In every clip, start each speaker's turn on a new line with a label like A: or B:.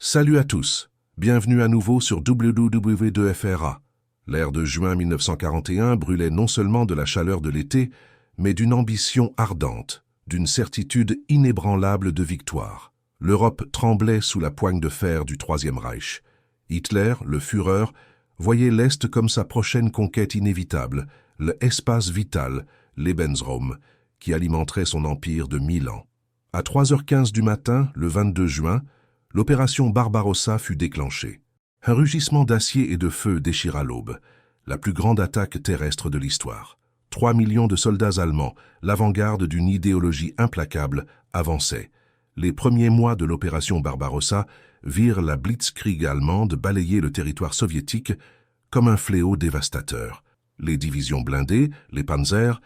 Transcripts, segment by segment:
A: Salut à tous, bienvenue à nouveau sur WW2FRA. L'air de juin 1941 brûlait non seulement de la chaleur de l'été, mais d'une ambition ardente, d'une certitude inébranlable de victoire. L'Europe tremblait sous la poigne de fer du Troisième Reich. Hitler, le Führer, voyait l'Est comme sa prochaine conquête inévitable, le espace vital, Lebensraum, qui alimenterait son empire de 1000 ans. À 3h15 du matin, le 22 juin, l'opération Barbarossa fut déclenchée. Un rugissement d'acier et de feu déchira l'aube, la plus grande attaque terrestre de l'histoire. 3 millions de soldats allemands, l'avant-garde d'une idéologie implacable, avançaient. Les premiers mois de l'opération Barbarossa virent la Blitzkrieg allemande balayer le territoire soviétique comme un fléau dévastateur. Les divisions blindées, les panzers,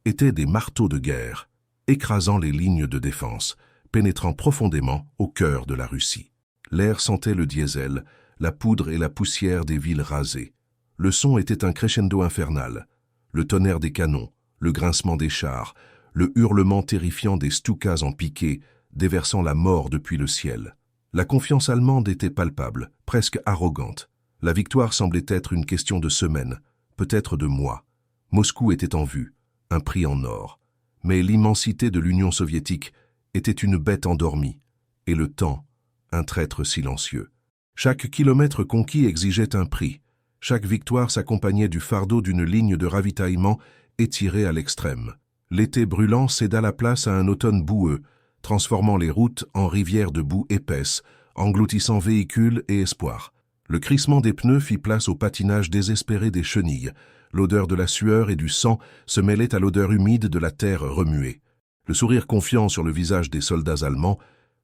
A: étaient des marteaux de guerre, écrasant les lignes de défense, pénétrant profondément au cœur de la Russie. L'air sentait le diesel, la poudre et la poussière des villes rasées. Le son était un crescendo infernal. Le tonnerre des canons, le grincement des chars, le hurlement terrifiant des Stukas en piqué, déversant la mort depuis le ciel. La confiance allemande était palpable, presque arrogante. La victoire semblait être une question de semaines, peut-être de mois. Moscou était en vue, un prix en or. Mais l'immensité de l'Union soviétique était une bête endormie, et le temps, un traître silencieux. Chaque kilomètre conquis exigeait un prix. Chaque victoire s'accompagnait du fardeau d'une ligne de ravitaillement étirée à l'extrême. L'été brûlant céda la place à un automne boueux, transformant les routes en rivières de boue épaisse, engloutissant véhicules et espoirs. Le crissement des pneus fit place au patinage désespéré des chenilles. L'odeur de la sueur et du sang se mêlait à l'odeur humide de la terre remuée. Le sourire confiant sur le visage des soldats allemands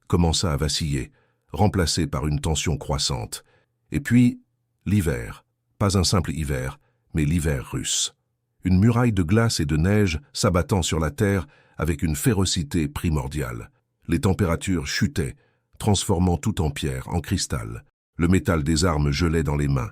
A: commença à vaciller, remplacé par une tension croissante. Et puis, l'hiver. Pas un simple hiver, mais l'hiver russe. Une muraille de glace et de neige s'abattant sur la terre avec une férocité primordiale. Les températures chutaient, transformant tout en pierre, en cristal. Le métal des armes gelait dans les mains.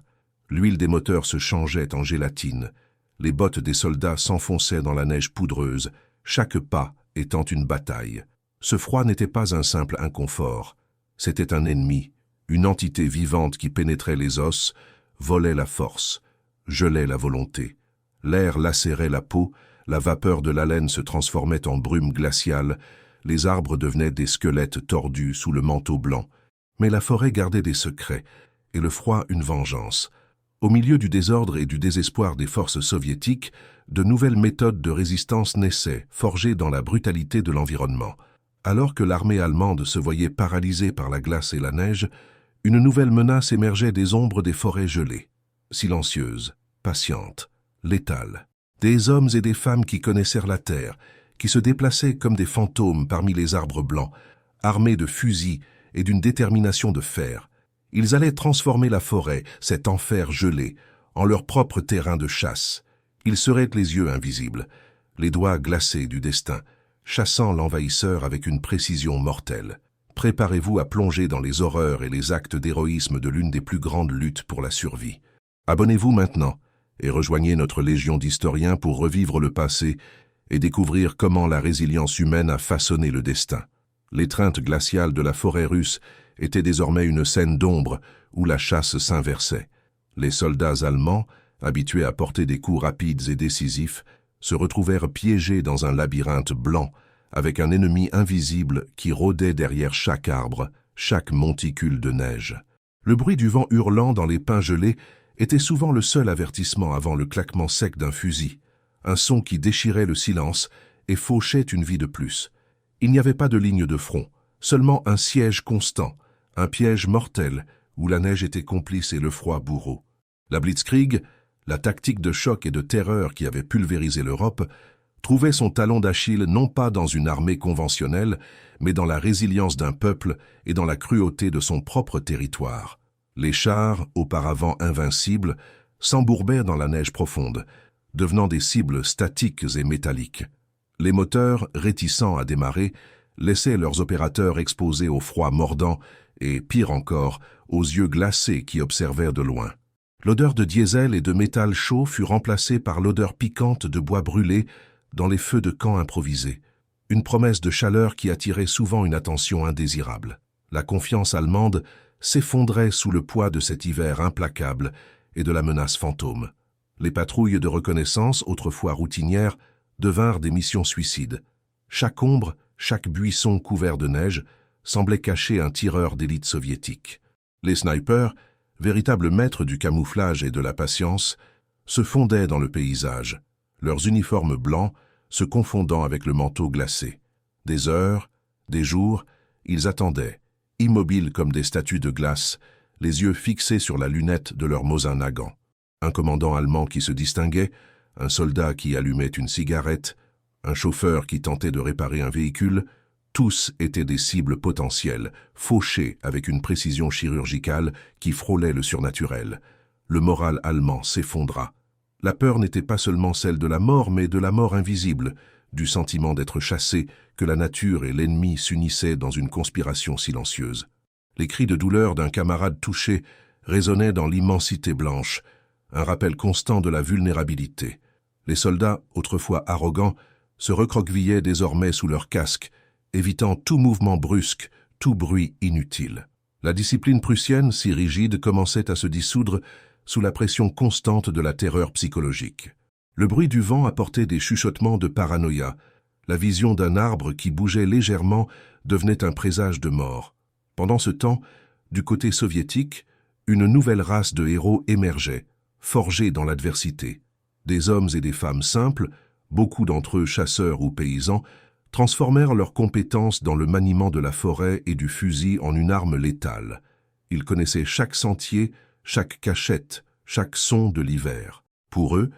A: L'huile des moteurs se changeait en gélatine. Les bottes des soldats s'enfonçaient dans la neige poudreuse, chaque pas étant une bataille. Ce froid n'était pas un simple inconfort. C'était un ennemi, une entité vivante qui pénétrait les os, volait la force, gelait la volonté. L'air lacérait la peau, la vapeur de l'haleine se transformait en brume glaciale, les arbres devenaient des squelettes tordus sous le manteau blanc. Mais la forêt gardait des secrets, et le froid une vengeance. Au milieu du désordre et du désespoir des forces soviétiques, de nouvelles méthodes de résistance naissaient, forgées dans la brutalité de l'environnement. Alors que l'armée allemande se voyait paralysée par la glace et la neige, une nouvelle menace émergeait des ombres des forêts gelées. Silencieuses, patientes, létales. Des hommes et des femmes qui connaissèrent la terre, qui se déplaçaient comme des fantômes parmi les arbres blancs, armés de fusils et d'une détermination de fer. Ils allaient transformer la forêt, cet enfer gelé, en leur propre terrain de chasse. Ils seraient les yeux invisibles, les doigts glacés du destin, chassant l'envahisseur avec une précision mortelle. Préparez-vous à plonger dans les horreurs et les actes d'héroïsme de l'une des plus grandes luttes pour la survie. Abonnez-vous maintenant et rejoignez notre légion d'historiens pour revivre le passé et découvrir comment la résilience humaine a façonné le destin. L'étreinte glaciale de la forêt russe était désormais une scène d'ombre où la chasse s'inversait. Les soldats allemands, habitués à porter des coups rapides et décisifs, se retrouvèrent piégés dans un labyrinthe blanc, avec un ennemi invisible qui rôdait derrière chaque arbre, chaque monticule de neige. Le bruit du vent hurlant dans les pins gelés était souvent le seul avertissement avant le claquement sec d'un fusil, un son qui déchirait le silence et fauchait une vie de plus. Il n'y avait pas de ligne de front, seulement un siège constant, un piège mortel où la neige était complice et le froid bourreau. La Blitzkrieg, la tactique de choc et de terreur qui avait pulvérisé l'Europe, trouvait son talon d'Achille non pas dans une armée conventionnelle, mais dans la résilience d'un peuple et dans la cruauté de son propre territoire. Les chars, auparavant invincibles, s'embourbèrent dans la neige profonde, devenant des cibles statiques et métalliques. Les moteurs, réticents à démarrer, laissaient leurs opérateurs exposés au froid mordant et, pire encore, aux yeux glacés qui observèrent de loin. L'odeur de diesel et de métal chaud fut remplacée par l'odeur piquante de bois brûlé dans les feux de camp improvisés, une promesse de chaleur qui attirait souvent une attention indésirable. La confiance allemande s'effondraient sous le poids de cet hiver implacable et de la menace fantôme. Les patrouilles de reconnaissance, autrefois routinières, devinrent des missions suicides. Chaque ombre, chaque buisson couvert de neige, semblait cacher un tireur d'élite soviétique. Les snipers, véritables maîtres du camouflage et de la patience, se fondaient dans le paysage, leurs uniformes blancs se confondant avec le manteau glacé. Des heures, des jours, ils attendaient, immobiles comme des statues de glace, les yeux fixés sur la lunette de leur Mosin Nagant. Un commandant allemand qui se distinguait, un soldat qui allumait une cigarette, un chauffeur qui tentait de réparer un véhicule, tous étaient des cibles potentielles, fauchés avec une précision chirurgicale qui frôlait le surnaturel. Le moral allemand s'effondra. La peur n'était pas seulement celle de la mort, mais de la mort invisible, du sentiment d'être chassé, que la nature et l'ennemi s'unissaient dans une conspiration silencieuse. Les cris de douleur d'un camarade touché résonnaient dans l'immensité blanche, un rappel constant de la vulnérabilité. Les soldats, autrefois arrogants, se recroquevillaient désormais sous leurs casques, évitant tout mouvement brusque, tout bruit inutile. La discipline prussienne, si rigide, commençait à se dissoudre sous la pression constante de la terreur psychologique. Le bruit du vent apportait des chuchotements de paranoïa. La vision d'un arbre qui bougeait légèrement devenait un présage de mort. Pendant ce temps, du côté soviétique, une nouvelle race de héros émergeait, forgés dans l'adversité. Des hommes et des femmes simples, beaucoup d'entre eux chasseurs ou paysans, transformèrent leurs compétences dans le maniement de la forêt et du fusil en une arme létale. Ils connaissaient chaque sentier, chaque cachette, chaque son de l'hiver. Pour eux,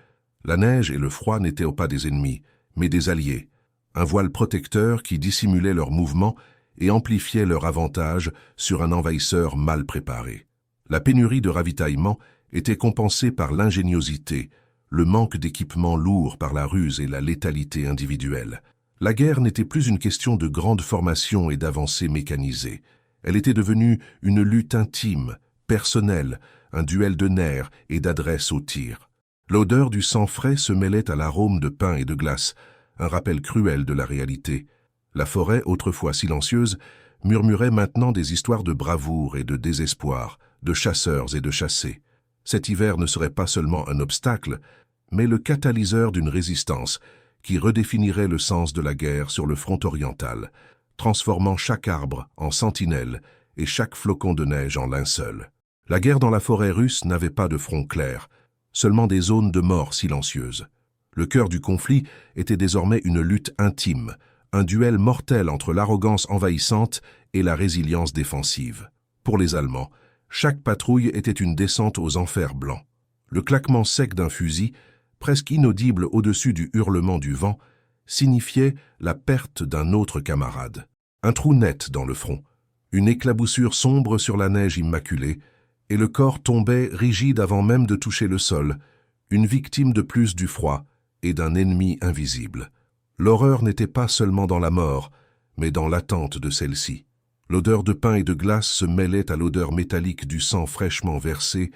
A: la neige et le froid n'étaient pas des ennemis, mais des alliés, un voile protecteur qui dissimulait leurs mouvements et amplifiait leur avantage sur un envahisseur mal préparé. La pénurie de ravitaillement était compensée par l'ingéniosité, le manque d'équipements lourds par la ruse et la létalité individuelle. La guerre n'était plus une question de grande formation et d'avancée mécanisée. Elle était devenue une lutte intime, personnelle, un duel de nerfs et d'adresse au tir. L'odeur du sang frais se mêlait à l'arôme de pain et de glace, un rappel cruel de la réalité. La forêt, autrefois silencieuse, murmurait maintenant des histoires de bravoure et de désespoir, de chasseurs et de chassés. Cet hiver ne serait pas seulement un obstacle, mais le catalyseur d'une résistance qui redéfinirait le sens de la guerre sur le front oriental, transformant chaque arbre en sentinelle et chaque flocon de neige en linceul. La guerre dans la forêt russe n'avait pas de front clair, seulement des zones de mort silencieuses. Le cœur du conflit était désormais une lutte intime, un duel mortel entre l'arrogance envahissante et la résilience défensive. Pour les Allemands, chaque patrouille était une descente aux enfers blancs. Le claquement sec d'un fusil, presque inaudible au-dessus du hurlement du vent, signifiait la perte d'un autre camarade. Un trou net dans le front, une éclaboussure sombre sur la neige immaculée, et le corps tombait rigide avant même de toucher le sol, une victime de plus du froid et d'un ennemi invisible. L'horreur n'était pas seulement dans la mort, mais dans l'attente de celle-ci. L'odeur de pain et de glace se mêlait à l'odeur métallique du sang fraîchement versé,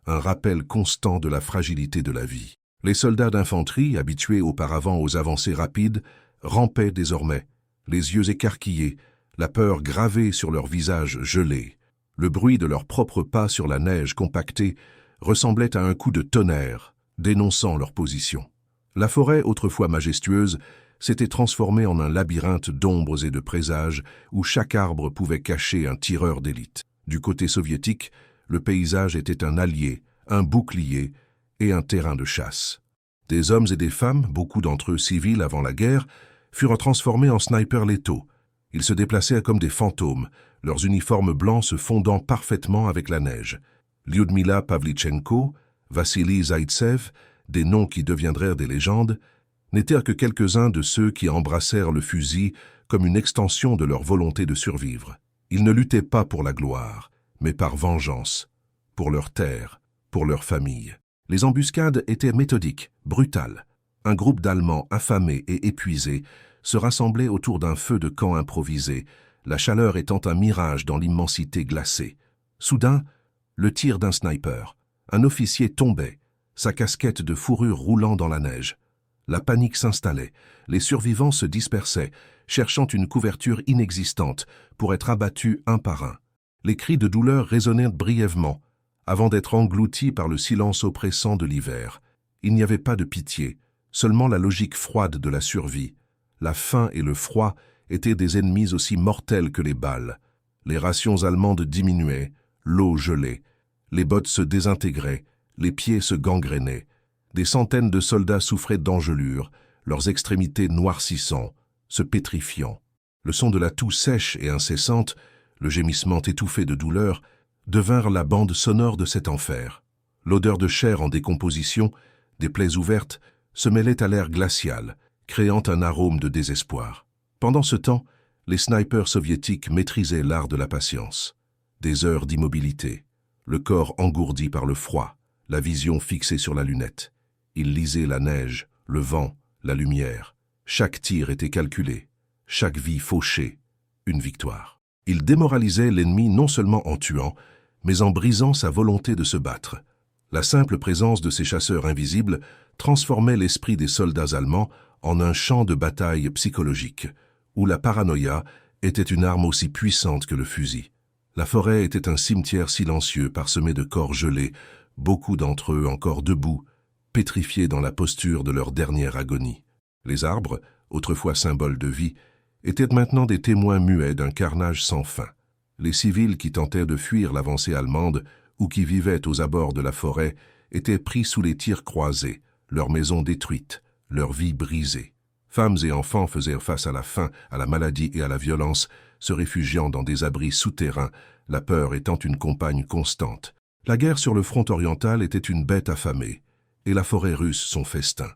A: un rappel constant de la fragilité de la vie. Les soldats d'infanterie, habitués auparavant aux avancées rapides, rampaient désormais, les yeux écarquillés, la peur gravée sur leurs visages gelés. Le bruit de leurs propres pas sur la neige compactée ressemblait à un coup de tonnerre, dénonçant leur position. La forêt, autrefois majestueuse, s'était transformée en un labyrinthe d'ombres et de présages où chaque arbre pouvait cacher un tireur d'élite. Du côté soviétique, le paysage était un allié, un bouclier et un terrain de chasse. Des hommes et des femmes, beaucoup d'entre eux civils avant la guerre, furent transformés en snipers létaux. Ils se déplaçaient comme des fantômes, leurs uniformes blancs se fondant parfaitement avec la neige. Lyudmila Pavlichenko, Vassili Zaïtsev, des noms qui deviendrent des légendes, n'étaient que quelques-uns de ceux qui embrassèrent le fusil comme une extension de leur volonté de survivre. Ils ne luttaient pas pour la gloire, mais par vengeance, pour leur terre, pour leur famille. Les embuscades étaient méthodiques, brutales. Un groupe d'Allemands affamés et épuisés se rassemblait autour d'un feu de camp improvisé, la chaleur étant un mirage dans l'immensité glacée. Soudain, le tir d'un sniper. Un officier tombait, sa casquette de fourrure roulant dans la neige. La panique s'installait, les survivants se dispersaient, cherchant une couverture inexistante pour être abattus un par un. Les cris de douleur résonnaient brièvement, avant d'être engloutis par le silence oppressant de l'hiver. Il n'y avait pas de pitié, seulement la logique froide de la survie. La faim et le froid étaient des ennemis aussi mortels que les balles. Les rations allemandes diminuaient, l'eau gelait, les bottes se désintégraient, les pieds se gangrénaient. Des centaines de soldats souffraient d'engelures, leurs extrémités noircissant, se pétrifiant. Le son de la toux sèche et incessante, le gémissement étouffé de douleur, devinrent la bande sonore de cet enfer. L'odeur de chair en décomposition, des plaies ouvertes, se mêlait à l'air glacial, créant un arôme de désespoir. Pendant ce temps, les snipers soviétiques maîtrisaient l'art de la patience. Des heures d'immobilité, le corps engourdi par le froid, la vision fixée sur la lunette. Ils lisaient la neige, le vent, la lumière. Chaque tir était calculé, chaque vie fauchée, une victoire. Ils démoralisaient l'ennemi non seulement en tuant, mais en brisant sa volonté de se battre. La simple présence de ces chasseurs invisibles transformait l'esprit des soldats allemands en un champ de bataille psychologique, où la paranoïa était une arme aussi puissante que le fusil. La forêt était un cimetière silencieux parsemé de corps gelés, beaucoup d'entre eux encore debout, pétrifiés dans la posture de leur dernière agonie. Les arbres, autrefois symboles de vie, étaient maintenant des témoins muets d'un carnage sans fin. Les civils qui tentaient de fuir l'avancée allemande ou qui vivaient aux abords de la forêt étaient pris sous les tirs croisés, leurs maisons détruites, leurs vies brisées. Femmes et enfants faisaient face à la faim, à la maladie et à la violence, se réfugiant dans des abris souterrains, la peur étant une compagne constante. La guerre sur le front oriental était une bête affamée, et la forêt russe son festin.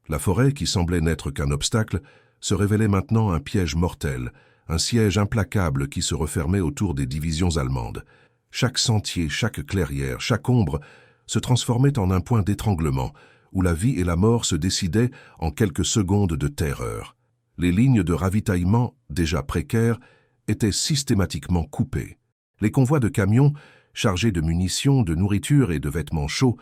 A: La forêt, qui semblait n'être qu'un obstacle, se révélait maintenant un piège mortel, un siège implacable qui se refermait autour des divisions allemandes. Chaque sentier, chaque clairière, chaque ombre se transformait en un point d'étranglement, où la vie et la mort se décidaient en quelques secondes de terreur. Les lignes de ravitaillement, déjà précaires, étaient systématiquement coupées. Les convois de camions, chargés de munitions, de nourriture et de vêtements chauds,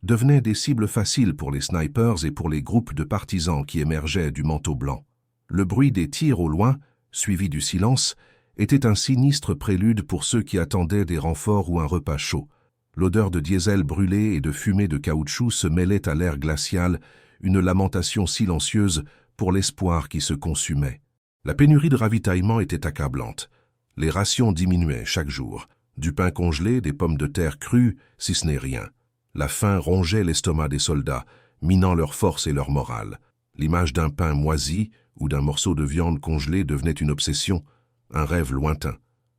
A: devenaient des cibles faciles pour les snipers et pour les groupes de partisans qui émergeaient du manteau blanc. Le bruit des tirs au loin, suivi du silence, était un sinistre prélude pour ceux qui attendaient des renforts ou un repas chaud. L'odeur de diesel brûlé et de fumée de caoutchouc se mêlait à l'air glacial, une lamentation silencieuse pour l'espoir qui se consumait. La pénurie de ravitaillement était accablante. Les rations diminuaient chaque jour. Du pain congelé, des pommes de terre crues, si ce n'est rien. La faim rongeait l'estomac des soldats, minant leur force et leur morale. L'image d'un pain moisi ou d'un morceau de viande congelée devenait une obsession, un rêve lointain.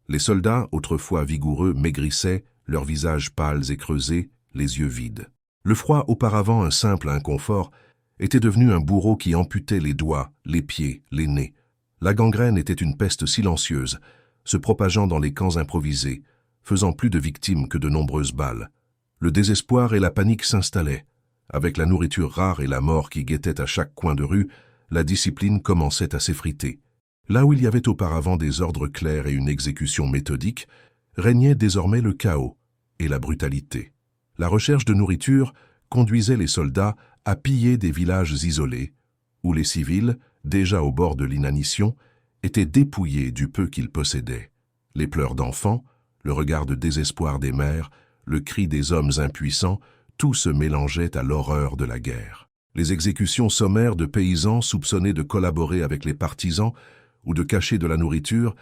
A: Les soldats, autrefois vigoureux, maigrissaient, leurs visages pâles et creusés, les yeux vides. Le froid, auparavant un simple inconfort, était devenu un bourreau qui amputait les doigts, les pieds, les nez. La gangrène était une peste silencieuse, se propageant dans les camps improvisés, faisant plus de victimes que de nombreuses balles. Le désespoir et la panique s'installaient. Avec la nourriture rare et la mort qui guettait à chaque coin de rue, la discipline commençait à s'effriter. Là où il y avait auparavant des ordres clairs et une exécution méthodique, régnait désormais le chaos et la brutalité. La recherche de nourriture conduisait les soldats à piller des villages isolés, où les civils, déjà au bord de l'inanition, étaient dépouillés du peu qu'ils possédaient. Les pleurs d'enfants, le regard de désespoir des mères, le cri des hommes impuissants, tout se mélangeait à l'horreur de la guerre. Les exécutions sommaires de paysans soupçonnés de collaborer avec les partisans ou de cacher de la nourriture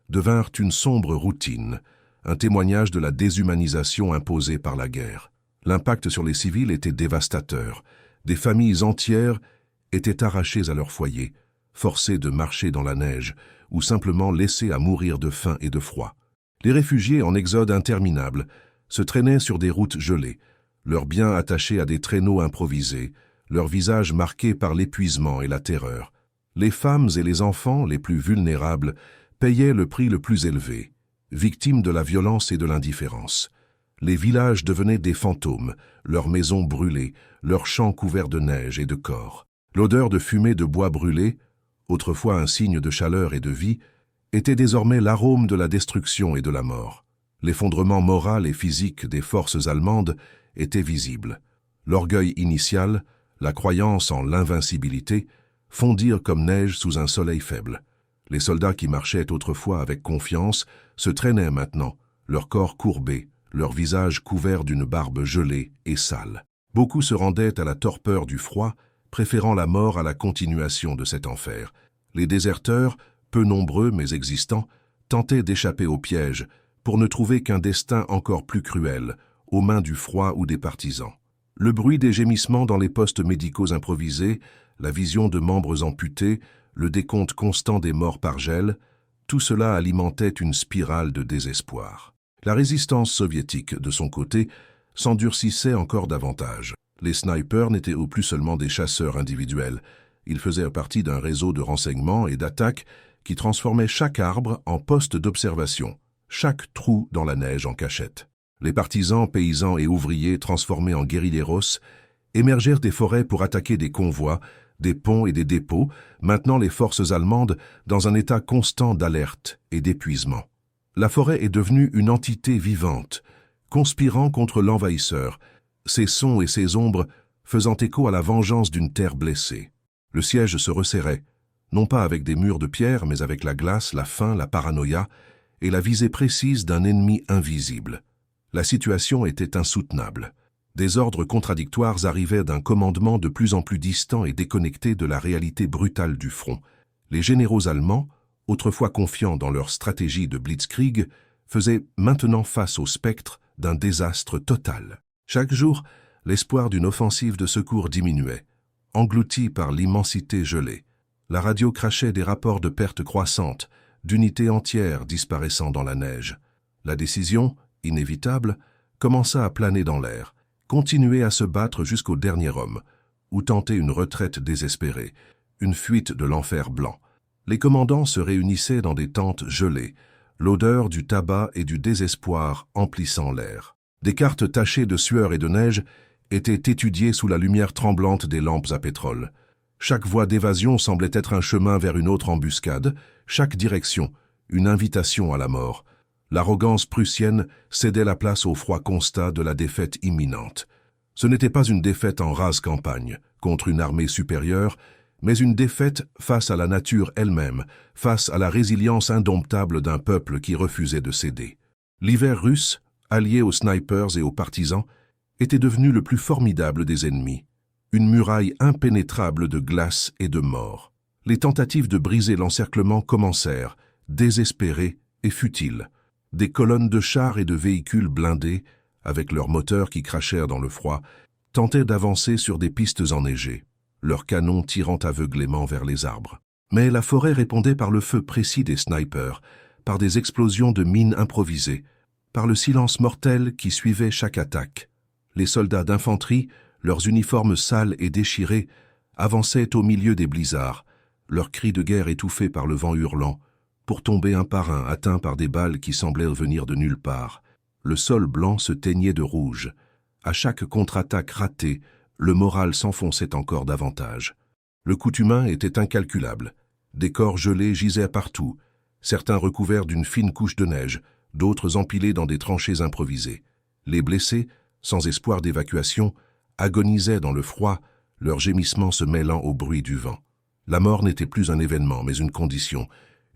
A: devinrent une sombre routine, un témoignage de la déshumanisation imposée par la guerre. L'impact sur les civils était dévastateur. Des familles entières étaient arrachées à leur foyer, forcées de marcher dans la neige ou simplement laissées à mourir de faim et de froid. Les réfugiés en exode interminable se traînaient sur des routes gelées, leurs biens attachés à des traîneaux improvisés, leurs visages marqués par l'épuisement et la terreur. Les femmes et les enfants, les plus vulnérables, payaient le prix le plus élevé, victimes de la violence et de l'indifférence. Les villages devenaient des fantômes, leurs maisons brûlées, leurs champs couverts de neige et de corps. L'odeur de fumée de bois brûlé, autrefois un signe de chaleur et de vie, était désormais l'arôme de la destruction et de la mort. L'effondrement moral et physique des forces allemandes était visible. L'orgueil initial, la croyance en l'invincibilité, fondirent comme neige sous un soleil faible. Les soldats qui marchaient autrefois avec confiance se traînaient maintenant, leurs corps courbés, leurs visages couverts d'une barbe gelée et sale. Beaucoup se rendaient à la torpeur du froid, préférant la mort à la continuation de cet enfer. Les déserteurs, peu nombreux mais existants, tentaient d'échapper au piège pour ne trouver qu'un destin encore plus cruel, aux mains du froid ou des partisans. Le bruit des gémissements dans les postes médicaux improvisés, la vision de membres amputés, le décompte constant des morts par gel, tout cela alimentait une spirale de désespoir. La résistance soviétique, de son côté, s'endurcissait encore davantage. Les snipers n'étaient plus seulement des chasseurs individuels. Ils faisaient partie d'un réseau de renseignements et d'attaques qui transformait chaque arbre en poste d'observation, chaque trou dans la neige en cachette. Les partisans, paysans et ouvriers transformés en guérilleros émergèrent des forêts pour attaquer des convois, des ponts et des dépôts, maintenant les forces allemandes dans un état constant d'alerte et d'épuisement. La forêt est devenue une entité vivante, conspirant contre l'envahisseur, ses sons et ses ombres faisant écho à la vengeance d'une terre blessée. Le siège se resserrait, non pas avec des murs de pierre, mais avec la glace, la faim, la paranoïa et la visée précise d'un ennemi invisible. La situation était insoutenable. Des ordres contradictoires arrivaient d'un commandement de plus en plus distant et déconnecté de la réalité brutale du front. Les généraux allemands, autrefois confiants dans leur stratégie de blitzkrieg, faisaient maintenant face au spectre d'un désastre total. Chaque jour, l'espoir d'une offensive de secours diminuait, englouti par l'immensité gelée. La radio crachait des rapports de pertes croissantes, d'unités entières disparaissant dans la neige. La décision, inévitable, commença à planer dans l'air, continuer à se battre jusqu'au dernier homme, ou tenter une retraite désespérée, une fuite de l'enfer blanc. Les commandants se réunissaient dans des tentes gelées, l'odeur du tabac et du désespoir emplissant l'air. Des cartes tachées de sueur et de neige étaient étudiées sous la lumière tremblante des lampes à pétrole. Chaque voie d'évasion semblait être un chemin vers une autre embuscade, chaque direction, une invitation à la mort. L'arrogance prussienne cédait la place au froid constat de la défaite imminente. Ce n'était pas une défaite en rase campagne, contre une armée supérieure, mais une défaite face à la nature elle-même, face à la résilience indomptable d'un peuple qui refusait de céder. L'hiver russe, allié aux snipers et aux partisans, était devenu le plus formidable des ennemis, une muraille impénétrable de glace et de mort. Les tentatives de briser l'encerclement commencèrent, désespérées et futiles. Des colonnes de chars et de véhicules blindés, avec leurs moteurs qui crachèrent dans le froid, tentaient d'avancer sur des pistes enneigées, leurs canons tirant aveuglément vers les arbres. Mais la forêt répondait par le feu précis des snipers, par des explosions de mines improvisées, par le silence mortel qui suivait chaque attaque. Les soldats d'infanterie, leurs uniformes sales et déchirés, avançaient au milieu des blizzards, leurs cris de guerre étouffés par le vent hurlant, pour tomber un par un, atteints par des balles qui semblaient venir de nulle part. Le sol blanc se teignait de rouge. À chaque contre-attaque ratée, le moral s'enfonçait encore davantage. Le coût humain était incalculable. Des corps gelés gisaient partout, certains recouverts d'une fine couche de neige, d'autres empilés dans des tranchées improvisées. Les blessés, sans espoir d'évacuation, agonisaient dans le froid, leurs gémissements se mêlant au bruit du vent. La mort n'était plus un événement, mais une condition,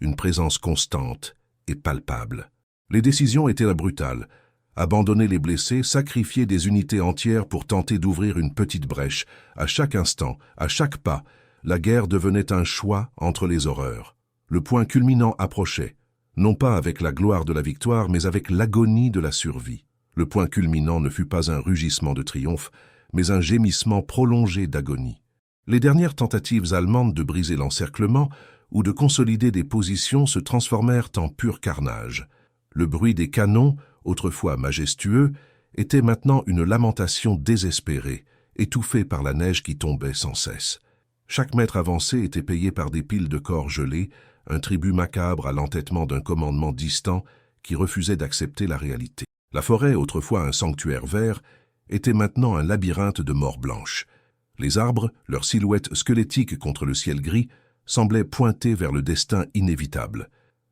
A: une présence constante et palpable. Les décisions étaient brutales. Abandonner les blessés, sacrifier des unités entières pour tenter d'ouvrir une petite brèche. À chaque instant, à chaque pas, la guerre devenait un choix entre les horreurs. Le point culminant approchait, non pas avec la gloire de la victoire, mais avec l'agonie de la survie. Le point culminant ne fut pas un rugissement de triomphe, mais un gémissement prolongé d'agonie. Les dernières tentatives allemandes de briser l'encerclement ou de consolider des positions se transformèrent en pur carnage. Le bruit des canons, autrefois majestueux, était maintenant une lamentation désespérée, étouffée par la neige qui tombait sans cesse. Chaque mètre avancé était payé par des piles de corps gelés, un tribut macabre à l'entêtement d'un commandement distant qui refusait d'accepter la réalité. La forêt, autrefois un sanctuaire vert, était maintenant un labyrinthe de morts blanches. Les arbres, leurs silhouettes squelettiques contre le ciel gris, semblaient pointer vers le destin inévitable.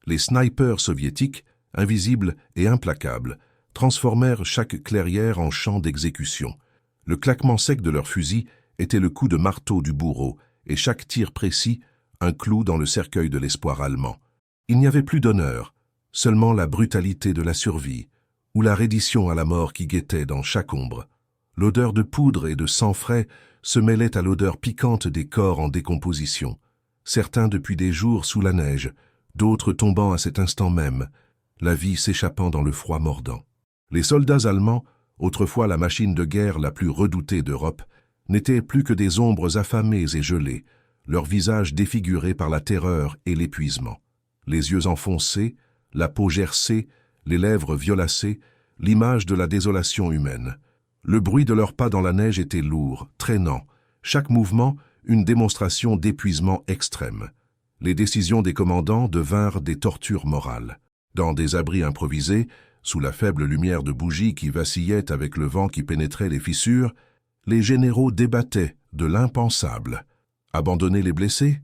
A: Les snipers soviétiques, invisibles et implacables, transformèrent chaque clairière en champ d'exécution. Le claquement sec de leurs fusils était le coup de marteau du bourreau, et chaque tir précis, un clou dans le cercueil de l'espoir allemand. Il n'y avait plus d'honneur, seulement la brutalité de la survie, ou la reddition à la mort qui guettait dans chaque ombre. L'odeur de poudre et de sang frais se mêlait à l'odeur piquante des corps en décomposition, certains depuis des jours sous la neige, d'autres tombant à cet instant même, la vie s'échappant dans le froid mordant. Les soldats allemands, autrefois la machine de guerre la plus redoutée d'Europe, n'étaient plus que des ombres affamées et gelées, leurs visages défigurés par la terreur et l'épuisement. Les yeux enfoncés, la peau gercée, les lèvres violacées, l'image de la désolation humaine. Le bruit de leurs pas dans la neige était lourd, traînant, chaque mouvement une démonstration d'épuisement extrême. Les décisions des commandants devinrent des tortures morales. Dans des abris improvisés, sous la faible lumière de bougies qui vacillaient avec le vent qui pénétrait les fissures, les généraux débattaient de l'impensable. Abandonner les blessés?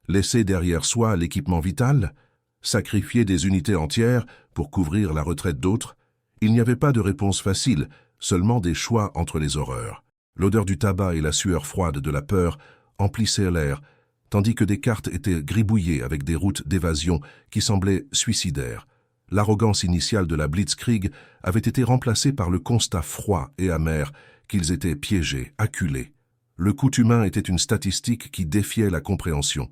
A: Laisser derrière soi l'équipement vital? Sacrifier des unités entières pour couvrir la retraite d'autres? Il n'y avait pas de réponse facile, seulement des choix entre les horreurs. L'odeur du tabac et la sueur froide de la peur emplissaient l'air, tandis que des cartes étaient gribouillées avec des routes d'évasion qui semblaient suicidaires. L'arrogance initiale de la Blitzkrieg avait été remplacée par le constat froid et amer qu'ils étaient piégés, acculés. Le coût humain était une statistique qui défiait la compréhension.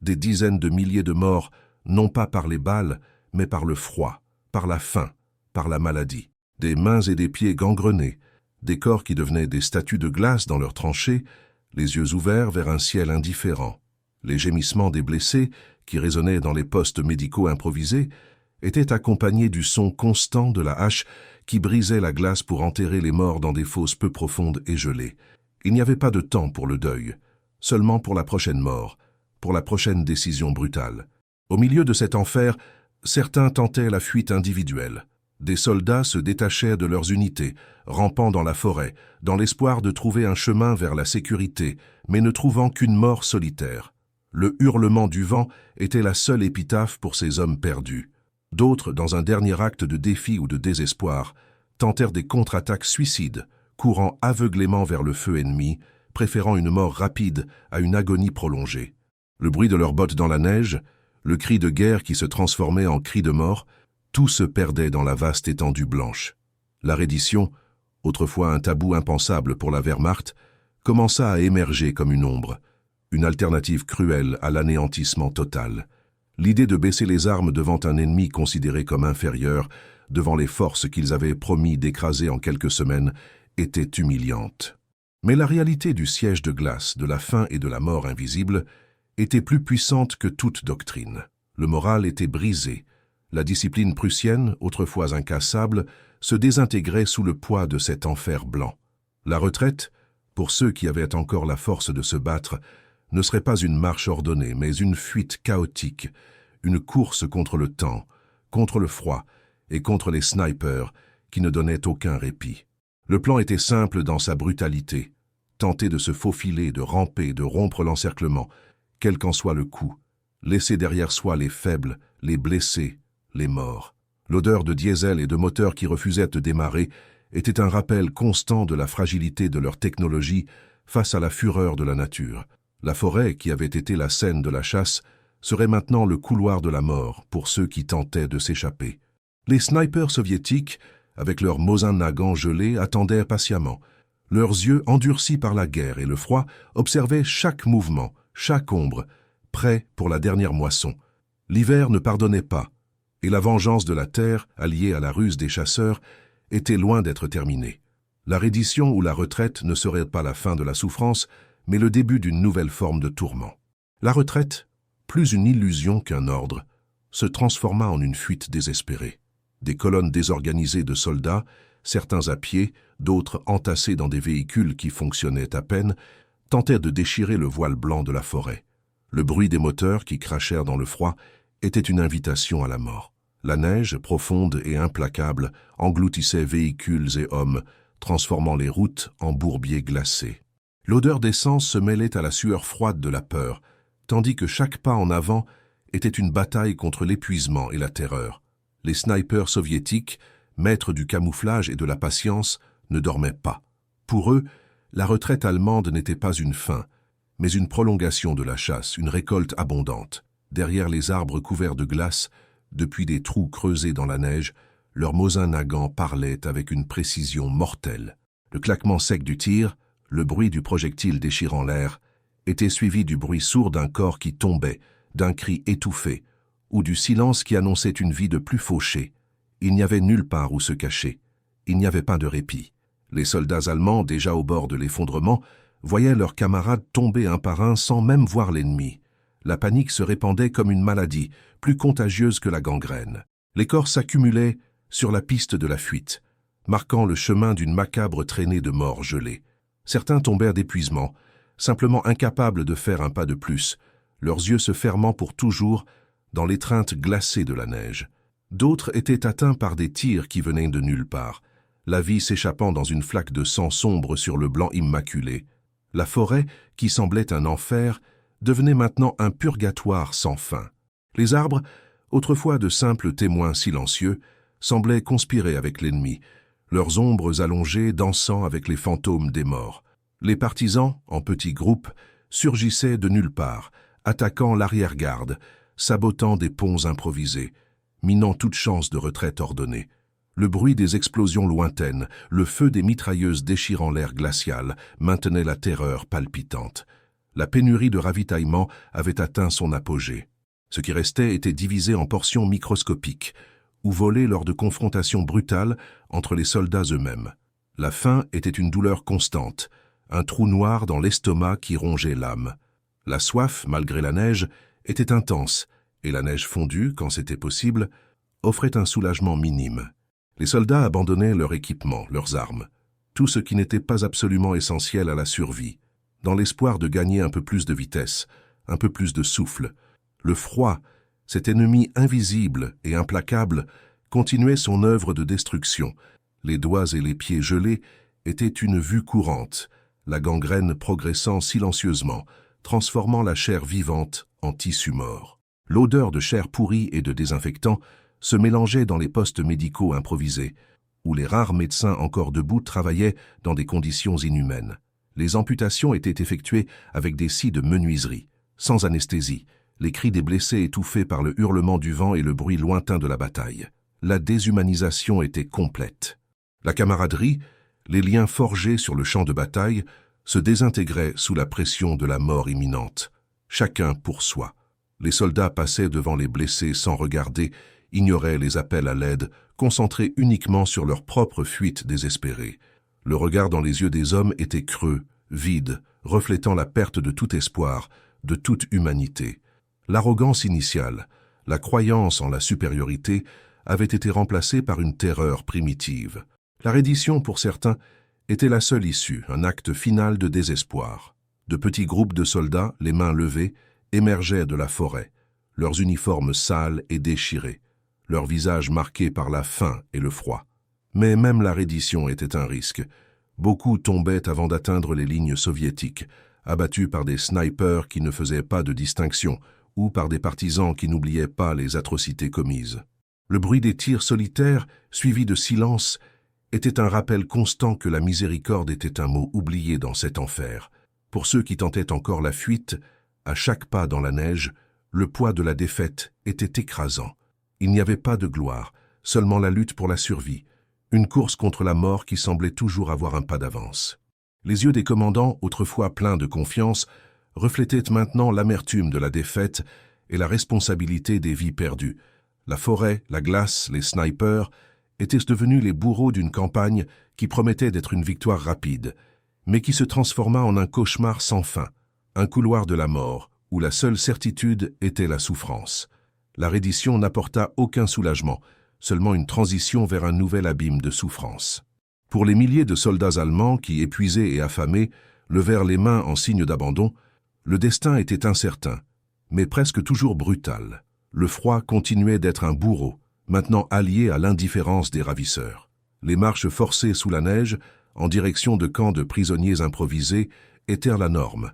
A: Des dizaines de milliers de morts, non pas par les balles, mais par le froid, par la faim, par la maladie. Des mains et des pieds gangrenés, des corps qui devenaient des statues de glace dans leurs tranchées, les yeux ouverts vers un ciel indifférent. Les gémissements des blessés, qui résonnaient dans les postes médicaux improvisés, étaient accompagnés du son constant de la hache qui brisait la glace pour enterrer les morts dans des fosses peu profondes et gelées. Il n'y avait pas de temps pour le deuil, seulement pour la prochaine mort, pour la prochaine décision brutale. Au milieu de cet enfer, certains tentaient la fuite individuelle. Des soldats se détachaient de leurs unités, rampant dans la forêt, dans l'espoir de trouver un chemin vers la sécurité, mais ne trouvant qu'une mort solitaire. Le hurlement du vent était la seule épitaphe pour ces hommes perdus. D'autres, dans un dernier acte de défi ou de désespoir, tentèrent des contre-attaques suicides, courant aveuglément vers le feu ennemi, préférant une mort rapide à une agonie prolongée. Le bruit de leurs bottes dans la neige, le cri de guerre qui se transformait en cri de mort, tout se perdait dans la vaste étendue blanche. La reddition, autrefois un tabou impensable pour la Wehrmacht, commença à émerger comme une ombre, une alternative cruelle à l'anéantissement total. L'idée de baisser les armes devant un ennemi considéré comme inférieur, devant les forces qu'ils avaient promis d'écraser en quelques semaines, était humiliante. Mais la réalité du siège de glace, de la faim et de la mort invisible, était plus puissante que toute doctrine. Le moral était brisé. La discipline prussienne, autrefois incassable, se désintégrait sous le poids de cet enfer blanc. La retraite, pour ceux qui avaient encore la force de se battre, ne serait pas une marche ordonnée, mais une fuite chaotique, une course contre le temps, contre le froid et contre les snipers qui ne donnaient aucun répit. Le plan était simple dans sa brutalité, tenter de se faufiler, de ramper, de rompre l'encerclement, quel qu'en soit le coup, laisser derrière soi les faibles, les blessés, les morts. L'odeur de diesel et de moteurs qui refusaient de démarrer était un rappel constant de la fragilité de leur technologie face à la fureur de la nature. La forêt, qui avait été la scène de la chasse, serait maintenant le couloir de la mort pour ceux qui tentaient de s'échapper. Les snipers soviétiques, avec leurs Mosin Nagant gelés, attendaient patiemment. Leurs yeux, endurcis par la guerre et le froid, observaient chaque mouvement, chaque ombre, prêts pour la dernière moisson. L'hiver ne pardonnait pas, et la vengeance de la terre, alliée à la ruse des chasseurs, était loin d'être terminée. La reddition ou la retraite ne serait pas la fin de la souffrance, mais le début d'une nouvelle forme de tourment. La retraite, plus une illusion qu'un ordre, se transforma en une fuite désespérée. Des colonnes désorganisées de soldats, certains à pied, d'autres entassés dans des véhicules qui fonctionnaient à peine, tentèrent de déchirer le voile blanc de la forêt. Le bruit des moteurs qui crachèrent dans le froid était une invitation à la mort. La neige, profonde et implacable, engloutissait véhicules et hommes, transformant les routes en bourbiers glacés. L'odeur d'essence se mêlait à la sueur froide de la peur, tandis que chaque pas en avant était une bataille contre l'épuisement et la terreur. Les snipers soviétiques, maîtres du camouflage et de la patience, ne dormaient pas. Pour eux, la retraite allemande n'était pas une fin, mais une prolongation de la chasse, une récolte abondante. Derrière les arbres couverts de glace, depuis des trous creusés dans la neige, leurs Mosin Nagant parlaient avec une précision mortelle. Le claquement sec du tir, le bruit du projectile déchirant l'air, était suivi du bruit sourd d'un corps qui tombait, d'un cri étouffé, ou du silence qui annonçait une vie de plus fauchée. Il n'y avait nulle part où se cacher. Il n'y avait pas de répit. Les soldats allemands, déjà au bord de l'effondrement, voyaient leurs camarades tomber un par un sans même voir l'ennemi. La panique se répandait comme une maladie, plus contagieuse que la gangrène. Les corps s'accumulaient sur la piste de la fuite, marquant le chemin d'une macabre traînée de morts gelés. Certains tombèrent d'épuisement, simplement incapables de faire un pas de plus, leurs yeux se fermant pour toujours dans l'étreinte glacée de la neige. D'autres étaient atteints par des tirs qui venaient de nulle part, la vie s'échappant dans une flaque de sang sombre sur le blanc immaculé. La forêt, qui semblait un enfer, devenait maintenant un purgatoire sans fin. Les arbres, autrefois de simples témoins silencieux, semblaient conspirer avec l'ennemi, leurs ombres allongées dansant avec les fantômes des morts. Les partisans, en petits groupes, surgissaient de nulle part, attaquant l'arrière-garde, sabotant des ponts improvisés, minant toute chance de retraite ordonnée. Le bruit des explosions lointaines, le feu des mitrailleuses déchirant l'air glacial maintenait la terreur palpitante. La pénurie de ravitaillement avait atteint son apogée. Ce qui restait était divisé en portions microscopiques, ou volé lors de confrontations brutales entre les soldats eux-mêmes. La faim était une douleur constante, un trou noir dans l'estomac qui rongeait l'âme. La soif, malgré la neige, était intense, et la neige fondue, quand c'était possible, offrait un soulagement minime. Les soldats abandonnaient leur équipement, leurs armes, tout ce qui n'était pas absolument essentiel à la survie, dans l'espoir de gagner un peu plus de vitesse, un peu plus de souffle. Le froid, cet ennemi invisible et implacable, continuait son œuvre de destruction. Les doigts et les pieds gelés étaient une vue courante, la gangrène progressant silencieusement, transformant la chair vivante en tissu mort. L'odeur de chair pourrie et de désinfectant se mélangeait dans les postes médicaux improvisés, où les rares médecins encore debout travaillaient dans des conditions inhumaines. Les amputations étaient effectuées avec des scies de menuiserie, sans anesthésie, les cris des blessés étouffés par le hurlement du vent et le bruit lointain de la bataille. La déshumanisation était complète. La camaraderie, les liens forgés sur le champ de bataille, se désintégraient sous la pression de la mort imminente. Chacun pour soi. Les soldats passaient devant les blessés sans regarder, ignoraient les appels à l'aide, concentrés uniquement sur leur propre fuite désespérée. Le regard dans les yeux des hommes était creux, vide, reflétant la perte de tout espoir, de toute humanité. L'arrogance initiale, la croyance en la supériorité, avait été remplacée par une terreur primitive. La reddition, pour certains, était la seule issue, un acte final de désespoir. De petits groupes de soldats, les mains levées, émergeaient de la forêt, leurs uniformes sales et déchirés, leurs visages marqués par la faim et le froid. Mais même la reddition était un risque. Beaucoup tombaient avant d'atteindre les lignes soviétiques, abattus par des snipers qui ne faisaient pas de distinction, ou par des partisans qui n'oubliaient pas les atrocités commises. Le bruit des tirs solitaires, suivi de silence, était un rappel constant que la miséricorde était un mot oublié dans cet enfer. Pour ceux qui tentaient encore la fuite, à chaque pas dans la neige, le poids de la défaite était écrasant. Il n'y avait pas de gloire, seulement la lutte pour la survie, une course contre la mort qui semblait toujours avoir un pas d'avance. Les yeux des commandants, autrefois pleins de confiance, reflétaient maintenant l'amertume de la défaite et la responsabilité des vies perdues. La forêt, la glace, les snipers étaient devenus les bourreaux d'une campagne qui promettait d'être une victoire rapide, mais qui se transforma en un cauchemar sans fin, un couloir de la mort, où la seule certitude était la souffrance. La reddition n'apporta aucun soulagement, seulement une transition vers un nouvel abîme de souffrance. Pour les milliers de soldats allemands qui, épuisés et affamés, levèrent les mains en signe d'abandon, le destin était incertain, mais presque toujours brutal. Le froid continuait d'être un bourreau, maintenant allié à l'indifférence des ravisseurs. Les marches forcées sous la neige, en direction de camps de prisonniers improvisés, étaient la norme.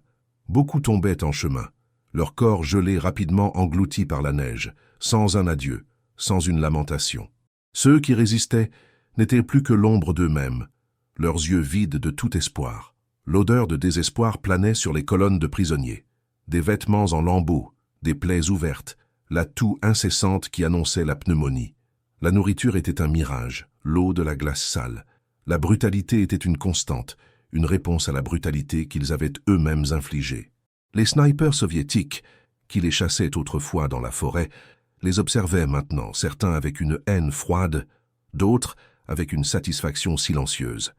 A: Beaucoup tombaient en chemin, leurs corps gelés rapidement engloutis par la neige, sans un adieu, sans une lamentation. Ceux qui résistaient n'étaient plus que l'ombre d'eux-mêmes, leurs yeux vides de tout espoir. L'odeur de désespoir planait sur les colonnes de prisonniers. Des vêtements en lambeaux, des plaies ouvertes, la toux incessante qui annonçait la pneumonie. La nourriture était un mirage, l'eau de la glace sale. La brutalité était une constante, une réponse à la brutalité qu'ils avaient eux-mêmes infligée. Les snipers soviétiques, qui les chassaient autrefois dans la forêt, les observaient maintenant, certains avec une haine froide, d'autres avec une satisfaction silencieuse.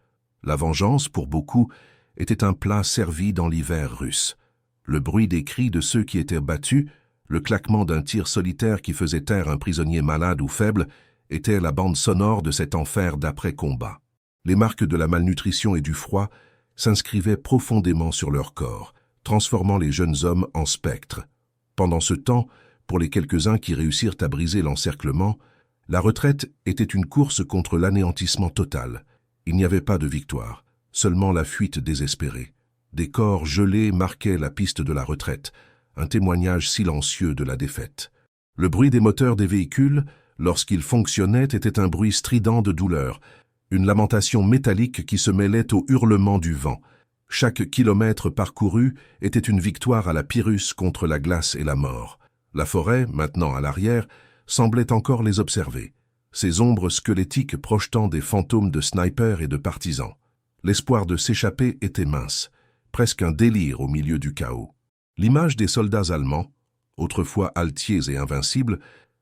A: La vengeance, pour beaucoup, était un plat servi dans l'hiver russe. Le bruit des cris de ceux qui étaient battus, le claquement d'un tir solitaire qui faisait taire un prisonnier malade ou faible, était la bande sonore de cet enfer d'après-combat. Les marques de la malnutrition et du froid s'inscrivaient profondément sur leur corps, transformant les jeunes hommes en spectres. Pendant ce temps, pour les quelques-uns qui réussirent à briser l'encerclement, la retraite était une course contre l'anéantissement total. Il n'y avait pas de victoire, seulement la fuite désespérée. Des corps gelés marquaient la piste de la retraite, un témoignage silencieux de la défaite. Le bruit des moteurs des véhicules, lorsqu'ils fonctionnaient, était un bruit strident de douleur, une lamentation métallique qui se mêlait au hurlement du vent. Chaque kilomètre parcouru était une victoire à la Pyrrhus contre la glace et la mort. La forêt, maintenant à l'arrière, semblait encore les observer, ces ombres squelettiques projetant des fantômes de snipers et de partisans. L'espoir de s'échapper était mince, presque un délire au milieu du chaos. L'image des soldats allemands, autrefois altiers et invincibles,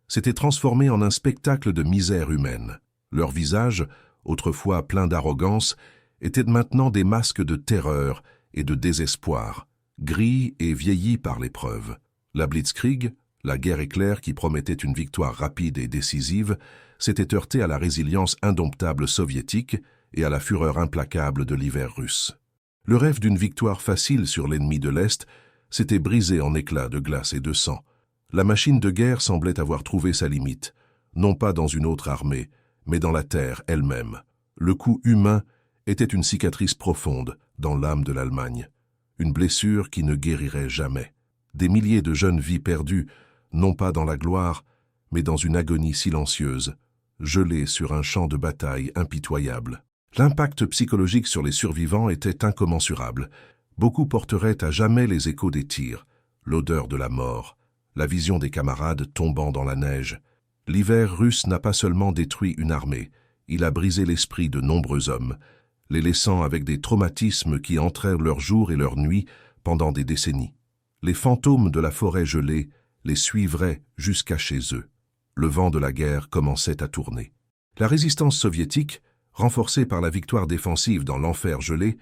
A: s'était transformée en un spectacle de misère humaine. Leurs visages, autrefois pleins d'arrogance, étaient maintenant des masques de terreur et de désespoir, gris et vieillis par l'épreuve. La Blitzkrieg, la guerre éclair qui promettait une victoire rapide et décisive, s'était heurtée à la résilience indomptable soviétique et à la fureur implacable de l'hiver russe. Le rêve d'une victoire facile sur l'ennemi de l'Est s'était brisé en éclats de glace et de sang. La machine de guerre semblait avoir trouvé sa limite, non pas dans une autre armée, mais dans la terre elle-même. Le coup humain était une cicatrice profonde dans l'âme de l'Allemagne, une blessure qui ne guérirait jamais. Des milliers de jeunes vies perdues, non pas dans la gloire, mais dans une agonie silencieuse, gelées sur un champ de bataille impitoyable. L'impact psychologique sur les survivants était incommensurable. Beaucoup porteraient à jamais les échos des tirs, l'odeur de la mort, la vision des camarades tombant dans la neige. L'hiver russe n'a pas seulement détruit une armée, il a brisé l'esprit de nombreux hommes, les laissant avec des traumatismes qui entrèrent leurs jours et leurs nuits pendant des décennies. Les fantômes de la forêt gelée les suivraient jusqu'à chez eux. Le vent de la guerre commençait à tourner. La résistance soviétique, renforcée par la victoire défensive dans l'enfer gelé,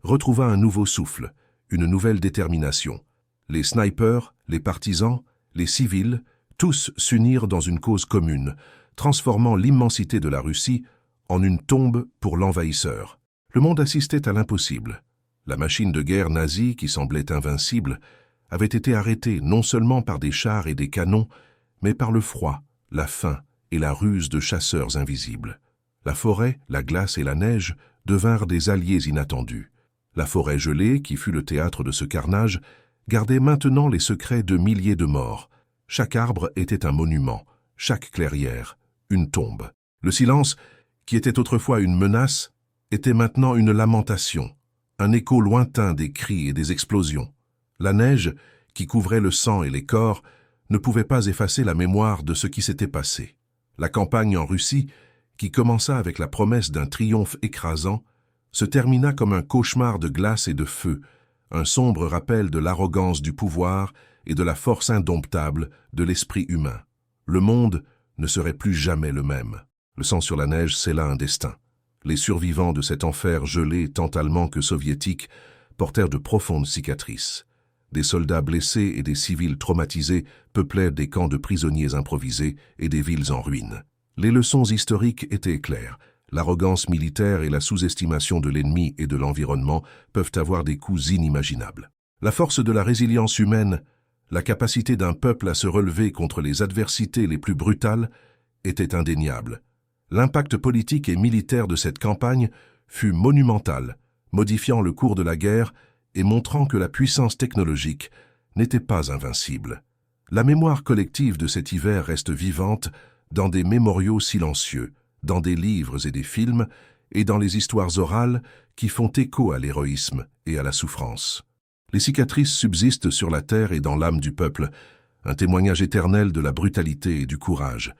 A: retrouva un nouveau souffle, une nouvelle détermination. Les snipers, les partisans, les civils, tous s'unirent dans une cause commune, transformant l'immensité de la Russie en une tombe pour l'envahisseur. Le monde assistait à l'impossible. La machine de guerre nazie, qui semblait invincible, avait été arrêtée non seulement par des chars et des canons, mais par le froid, la faim et la ruse de chasseurs invisibles. La forêt, la glace et la neige devinrent des alliés inattendus. La forêt gelée, qui fut le théâtre de ce carnage, gardait maintenant les secrets de milliers de morts. Chaque arbre était un monument, chaque clairière, une tombe. Le silence, qui était autrefois une menace, était maintenant une lamentation, un écho lointain des cris et des explosions. La neige, qui couvrait le sang et les corps, ne pouvait pas effacer la mémoire de ce qui s'était passé. La campagne en Russie, qui commença avec la promesse d'un triomphe écrasant, se termina comme un cauchemar de glace et de feu, un sombre rappel de l'arrogance du pouvoir et de la force indomptable de l'esprit humain. Le monde ne serait plus jamais le même. Le sang sur la neige scella un destin. Les survivants de cet enfer gelé tant allemand que soviétique portèrent de profondes cicatrices. Des soldats blessés et des civils traumatisés peuplaient des camps de prisonniers improvisés et des villes en ruine. Les leçons historiques étaient claires. L'arrogance militaire et la sous-estimation de l'ennemi et de l'environnement peuvent avoir des coûts inimaginables. La force de la résilience humaine, la capacité d'un peuple à se relever contre les adversités les plus brutales, était indéniable. L'impact politique et militaire de cette campagne fut monumental, modifiant le cours de la guerre et montrant que la puissance technologique n'était pas invincible. La mémoire collective de cet hiver reste vivante dans des mémoriaux silencieux, dans des livres et des films, et dans les histoires orales qui font écho à l'héroïsme et à la souffrance. Les cicatrices subsistent sur la terre et dans l'âme du peuple, un témoignage éternel de la brutalité et du courage.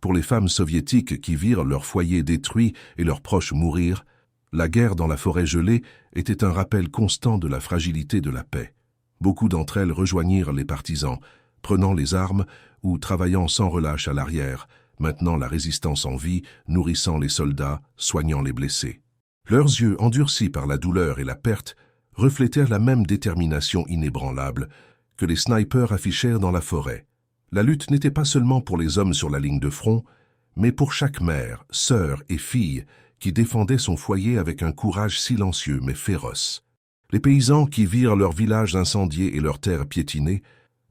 A: Pour les femmes soviétiques qui virent leur foyer détruit et leurs proches mourir, la guerre dans la forêt gelée était un rappel constant de la fragilité de la paix. Beaucoup d'entre elles rejoignirent les partisans, prenant les armes ou travaillant sans relâche à l'arrière, maintenant la résistance en vie, nourrissant les soldats, soignant les blessés. Leurs yeux, endurcis par la douleur et la perte, reflétèrent la même détermination inébranlable que les snipers affichèrent dans la forêt. La lutte n'était pas seulement pour les hommes sur la ligne de front, mais pour chaque mère, sœur et fille qui défendait son foyer avec un courage silencieux mais féroce. Les paysans qui virent leurs villages incendiés et leurs terres piétinées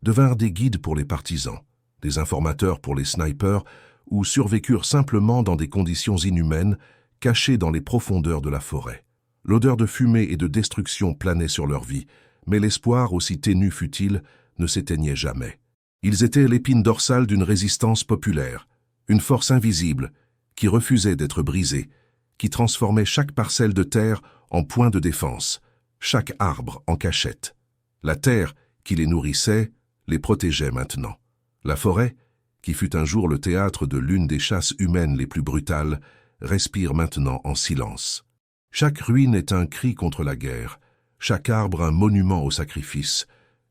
A: devinrent des guides pour les partisans, des informateurs pour les snipers, ou survécurent simplement dans des conditions inhumaines, cachés dans les profondeurs de la forêt. L'odeur de fumée et de destruction planait sur leur vie, mais l'espoir, aussi ténu fût-il, ne s'éteignait jamais. Ils étaient l'épine dorsale d'une résistance populaire, une force invisible qui refusait d'être brisée, qui transformait chaque parcelle de terre en point de défense, chaque arbre en cachette. La terre qui les nourrissait les protégeait maintenant. La forêt, qui fut un jour le théâtre de l'une des chasses humaines les plus brutales, respire maintenant en silence. Chaque ruine est un cri contre la guerre, chaque arbre un monument au sacrifice,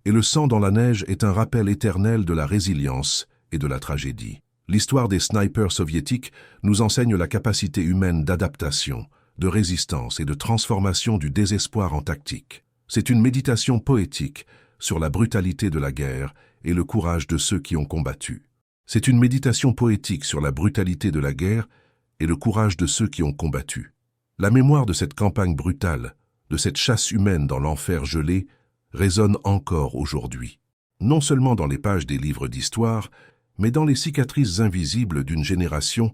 A: et le sang dans la neige est un rappel éternel de la résilience et de la tragédie. L'histoire des snipers soviétiques nous enseigne la capacité humaine d'adaptation, de résistance et de transformation du désespoir en tactique. C'est une méditation poétique sur la brutalité de la guerre et le courage de ceux qui ont combattu. C'est une méditation poétique sur la brutalité de la guerre et le courage de ceux qui ont combattu. La mémoire de cette campagne brutale, de cette chasse humaine dans l'enfer gelé, résonne encore aujourd'hui. Non seulement dans les pages des livres d'histoire, mais dans les cicatrices invisibles d'une génération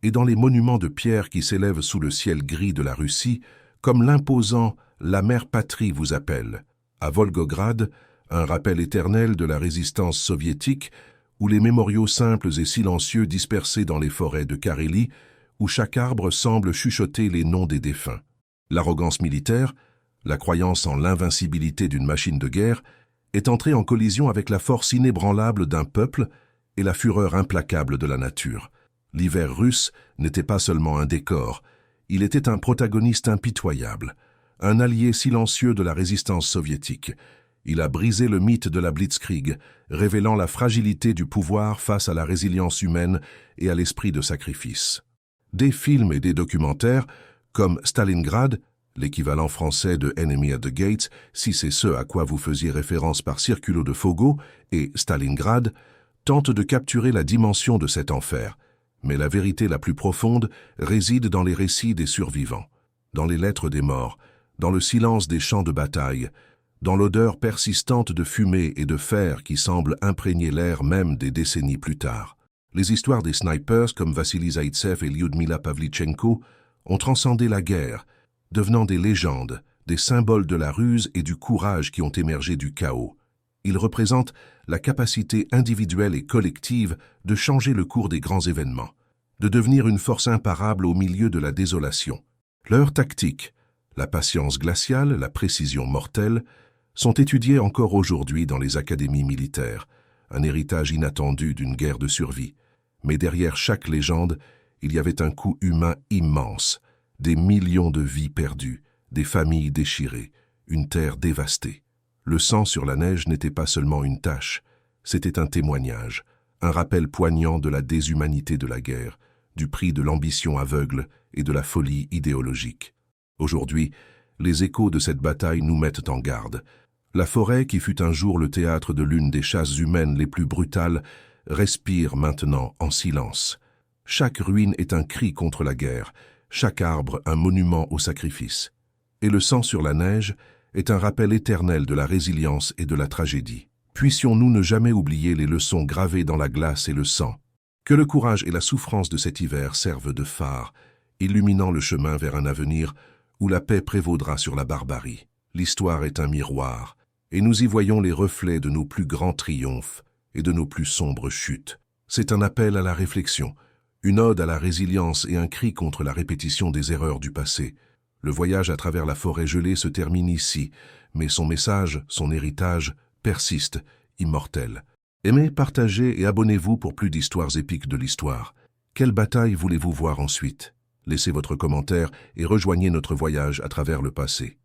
A: et dans les monuments de pierre qui s'élèvent sous le ciel gris de la Russie, comme l'imposant « La mère patrie vous appelle ». À Volgograd, un rappel éternel de la résistance soviétique, ou les mémoriaux simples et silencieux dispersés dans les forêts de Carélie, où chaque arbre semble chuchoter les noms des défunts. L'arrogance militaire, la croyance en l'invincibilité d'une machine de guerre, est entrée en collision avec la force inébranlable d'un peuple et la fureur implacable de la nature. L'hiver russe n'était pas seulement un décor, il était un protagoniste impitoyable, un allié silencieux de la résistance soviétique. Il a brisé le mythe de la Blitzkrieg, révélant la fragilité du pouvoir face à la résilience humaine et à l'esprit de sacrifice. Des films et des documentaires, comme Stalingrad, l'équivalent français de Enemy at the Gates, si c'est ce à quoi vous faisiez référence par Circulo de Fogo, et Stalingrad, tentent de capturer la dimension de cet enfer. Mais la vérité la plus profonde réside dans les récits des survivants, dans les lettres des morts, dans le silence des champs de bataille, dans l'odeur persistante de fumée et de fer qui semble imprégner l'air même des décennies plus tard. Les histoires des snipers comme Vassili Zaïtsev et Lyudmila Pavlychenko ont transcendé la guerre, devenant des légendes, des symboles de la ruse et du courage qui ont émergé du chaos. Ils représentent la capacité individuelle et collective de changer le cours des grands événements, de devenir une force imparable au milieu de la désolation. Leurs tactiques, la patience glaciale, la précision mortelle, sont étudiées encore aujourd'hui dans les académies militaires, un héritage inattendu d'une guerre de survie. Mais derrière chaque légende, il y avait un coût humain immense, des millions de vies perdues, des familles déchirées, une terre dévastée. Le sang sur la neige n'était pas seulement une tache, c'était un témoignage, un rappel poignant de la déshumanité de la guerre, du prix de l'ambition aveugle et de la folie idéologique. Aujourd'hui, les échos de cette bataille nous mettent en garde. La forêt, qui fut un jour le théâtre de l'une des chasses humaines les plus brutales, respire maintenant en silence. Chaque ruine est un cri contre la guerre, chaque arbre un monument au sacrifice. Et le sang sur la neige est un rappel éternel de la résilience et de la tragédie. Puissions-nous ne jamais oublier les leçons gravées dans la glace et le sang. Que le courage et la souffrance de cet hiver servent de phare, illuminant le chemin vers un avenir où la paix prévaudra sur la barbarie. L'histoire est un miroir, et nous y voyons les reflets de nos plus grands triomphes et de nos plus sombres chutes. C'est un appel à la réflexion, une ode à la résilience et un cri contre la répétition des erreurs du passé. Le voyage à travers la forêt gelée se termine ici, mais son message, son héritage, persiste, immortel. Aimez, partagez et abonnez-vous pour plus d'histoires épiques de l'histoire. Quelle bataille voulez-vous voir ensuite? Laissez votre commentaire et rejoignez notre voyage à travers le passé.